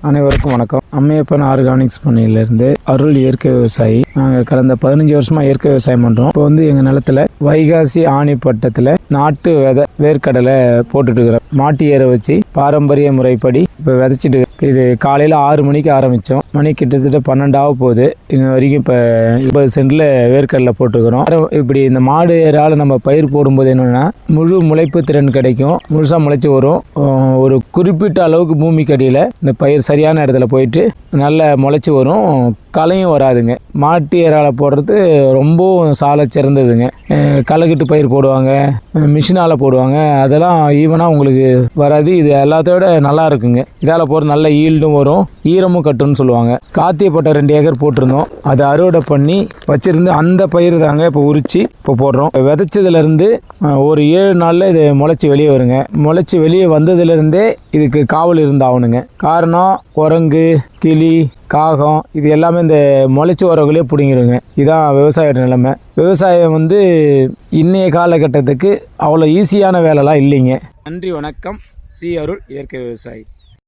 அனைவருக்கும் வணக்கம். அம்மையப்பன் ஆர்கானிக்ஸ் பண்ணையிலேருந்து அருள் இயற்கை விவசாயி. நாங்கள் கடந்த 15 வருஷமாக இயற்கை விவசாயம் பண்ணுறோம். இப்போ எங்கள் நிலத்தில் வைகாசி ஆணி பட்டத்தில் நாட்டு விதை வேர்க்கடலை போட்டுட்டு இருக்கிறோம். மாட்டு ஏற வச்சு பாரம்பரிய முறைப்படி இப்போ விதைச்சிட்டு இது காலையில் 6 மணிக்கு ஆரம்பித்தோம். மணி கிட்டத்தட்ட 12 போகுது. இன்ன வரைக்கும் இப்போ 20 சென்டில் வேர்க்கடலை போட்டுக்கிறோம். இப்படி இந்த மாடு ஏறால் நம்ம பயிர் போடும்போது என்னென்னா முழு முளைப்பு திறன் கிடைக்கும். முழுசாக முளைச்சி வரும். ஒரு குறிப்பிட்ட அளவுக்கு பூமிக்கு அடியில் இந்த பயிர் சரியான இடத்துல போயிட்டு நல்லா முளைச்சி வரும். களையும் வராதுங்க. மாட்டு ஏறால போடுறது ரொம்பவும் சால சிறந்ததுங்க. களைக்கட்டு பயிர் போடுவாங்க, மிஷினால் போடுவாங்க, அதெல்லாம் ஈவனாக உங்களுக்கு வராது. இது எல்லாத்தோட நல்லா இருக்குங்க. இதால் போகிற நல்ல ஈல்டும் வரும், ஈரமும் கட்டுன்னு சொல்லுவாங்க. காத்தியப்பட்ட 2 ஏக்கர் போட்டிருந்தோம். அதை அறுவடை பண்ணி வச்சிருந்து அந்த பயிர் தாங்க இப்போ உரிச்சு இப்போ போடுறோம். விதைச்சதுலேருந்து ஒரு 7 நாளில் இது முளைச்சி வெளியே வருங்க. முளைச்சி வெளியே வந்ததுலேருந்தே இதுக்கு காவல் இருந்தாகணுங்க. காரணம் குரங்கு, கிளி, காகம் இது எல்லாமே இந்த முளைச்சி வரவங்களே பிடிங்கிடுங்க. இதுதான் விவசாய நிலைமை. விவசாயம் இன்னைய காலகட்டத்துக்கு அவ்வளோ ஈஸியான வேலைலாம் இல்லைங்க. நன்றி, வணக்கம். சி அருள் இயற்கை விவசாயி.